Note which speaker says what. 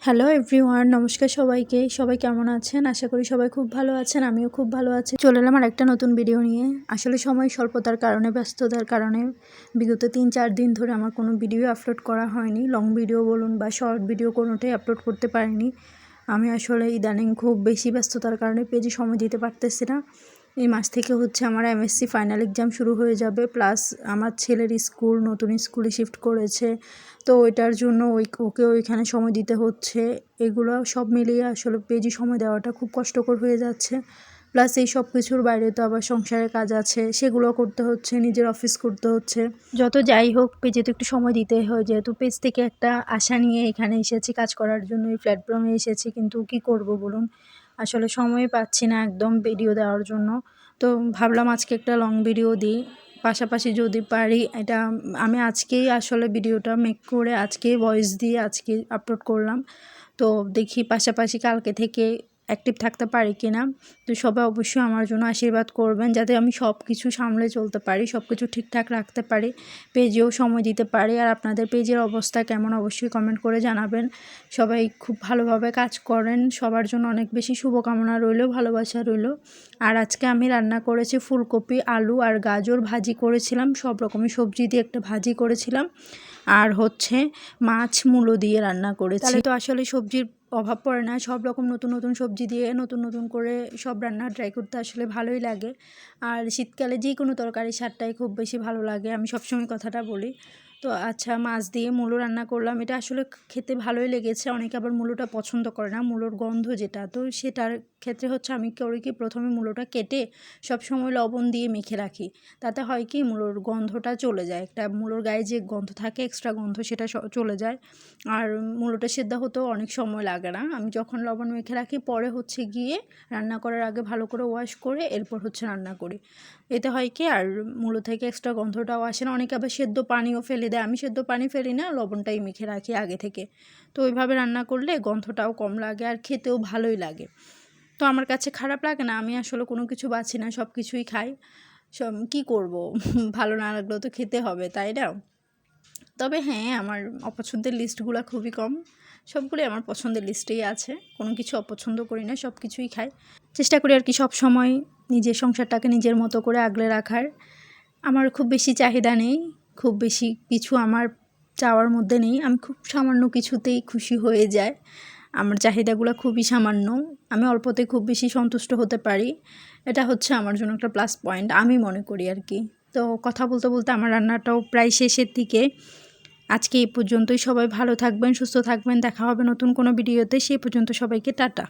Speaker 1: Hello everyone, নমস্কার সবাইকে। সবাই কেমন আছেন? আশা করি সবাই খুব ভালো আছেন। আমিও খুব ভালো আছি। চলে এলাম আর একটা নতুন ভিডিও নিয়ে। আসলে সময় স্বল্পতার কারণে, ব্যস্ততার কারণে বিগত ৩-৪ দিন ধরে আমার কোনো ভিডিও আপলোড করা হয়নি। লং ভিডিও বলুন বা শর্ট ভিডিও কোনোটাই আপলোড করতে পারিনি। আমি আসলে ইদানিং খুব বেশি ব্যস্ততার কারণে পেজে সময় দিতে পারতেছি না। এই মাস থেকে হচ্ছে আমার এমএসসি ফাইনাল এক্সাম শুরু হয়ে যাবে, প্লাস আমার ছেলের স্কুল নতুন স্কুলে শিফট করেছে, তো ওইটার জন্য ওকে ওইখানে সময় দিতে হচ্ছে। এগুলো সব মিলিয়ে আসলে পেজে সময় দেওয়াটা খুব কষ্টকর হয়ে যাচ্ছে। প্লাস এই সব কিছুর বাইরে তো আবার সংসারের কাজ আছে, সেগুলো করতে হচ্ছে, নিজের অফিস করতে হচ্ছে। যত যাই হোক, পেজে তো একটু সময় দিতেই হয়, যেহেতু পেজ থেকে একটা আশা নিয়ে এখানে এসেছি কাজ করার জন্য, এই প্ল্যাটফর্মে এসেছি। কিন্তু কি করব বলুন, আসলে সময় পাচ্ছি না একদম ভিডিও দেওয়ার জন্য। তো ভাবলাম আজকে একটা লং ভিডিও দিই, পাশাপাশি যদি পারি এটা। আমি আজকেই আসলে ভিডিওটা মেক করে আজকেই ভয়েস দিয়ে আজকে আপলোড করলাম। তো দেখি পাশাপাশি কালকে থেকে অ্যাক্টিভ থাকতে পারি কিনা। তো সবাই অবশ্যই আমার জন্য আশীর্বাদ করবেন, যাতে আমি সব কিছু সামলে চলতে পারি, সব কিছু ঠিকঠাক রাখতে পারি, পেজেও সময় দিতে পারি। আর আপনাদের পেজের অবস্থা কেমন অবশ্যই কমেন্ট করে জানাবেন। সবাই খুব ভালোভাবে কাজ করেন, সবার জন্য অনেক বেশি শুভকামনা রইল, ভালোবাসা রইল। আর আজকে আমি রান্না করেছি ফুলকপি, আলু আর গাজর ভাজি করেছিলাম, সব রকমের সবজি দিয়ে একটা ভাজি করেছিলাম। আর হচ্ছে মাছ মূলো দিয়ে রান্না করেছি। তাহলে তো আসলে সবজির অভাব পড়ে না, সব রকম নতুন নতুন সবজি দিয়ে নতুন নতুন করে সব রান্না ট্রাই করতে আসলে ভালোই লাগে। আর শীতকালে যে কোনো তরকারি স্বাদটাই খুব বেশি ভালো লাগে, আমি সবসময় কথাটা বলি। তো আচ্ছা, মাছ দিয়ে মূলো রান্না করলাম, এটা আসলে খেতে ভালোই লেগেছে। অনেকে আবার মূলোটা পছন্দ করে না, মূলোর গন্ধ যেটা, তো সেটার ক্ষেত্রে হচ্ছে আমি করি কি, প্রথমে মূলোটা কেটে সবসময় লবণ দিয়ে মেখে রাখি। তাতে হয় কি, মূলোর গন্ধটা চলে যায়, একটা মূলোর গায়ে যে গন্ধ থাকে এক্সট্রা গন্ধ, সেটা চলে যায়। আর মূলোটা সেদ্ধ হতেও অনেক সময় লাগে না। আমি যখন লবণ মেখে রাখি, পরে হচ্ছে গিয়ে রান্না করার আগে ভালো করে ওয়াশ করে এরপর হচ্ছে রান্না করি। এতে হয় কি, আর মূলো থেকে এক্সট্রা গন্ধটাও আসে না। অনেকে আবার সেদ্ধ পানিও ফেলে দেয়, আমি সেদ্ধ পানি ফেলি না, লবণটাই মেখে রাখি আগে থেকে। তো ওইভাবে রান্না করলে গন্ধটাও কম লাগে আর খেতেও ভালোই লাগে। তো আমার কাছে খারাপ লাগে না, আমি আসলে কোনো কিছু বাছি না, সব কিছুই খাই। সব কী করবো, ভালো না লাগলেও তো খেতে হবে, তাই না? তবে হ্যাঁ, আমার অপছন্দের লিস্টগুলো খুবই কম, সবগুলোই আমার পছন্দের লিস্টেই আছে। কোনো কিছু অপছন্দ করি না, সব কিছুই খাই। চেষ্টা করি আর কি সব সময় নিজের সংসারটাকে নিজের মতো করে আগলে রাখার। আমার খুব বেশি চাহিদা নেই, খুব বেশি কিছু আমার চাওয়ার মধ্যে নেই। আমি খুব সামান্য কিছুতেই খুশি হয়ে যাই। আমার চাহিদাগুলো খুবই সামান্য, আমি অল্পতে খুব বেশি সন্তুষ্ট হতে পারি। এটা হচ্ছে আমার জন্য একটা প্লাস পয়েন্ট আমি মনে করি আর কি। তো কথা বলতে বলতে আমার রান্নাটাও প্রায় শেষের দিকে। আজকে এই পর্যন্তই। সবাই ভালো থাকবেন, সুস্থ থাকবেন। দেখা হবে নতুন কোনো ভিডিওতে। সেই পর্যন্ত সবাইকে টাটা।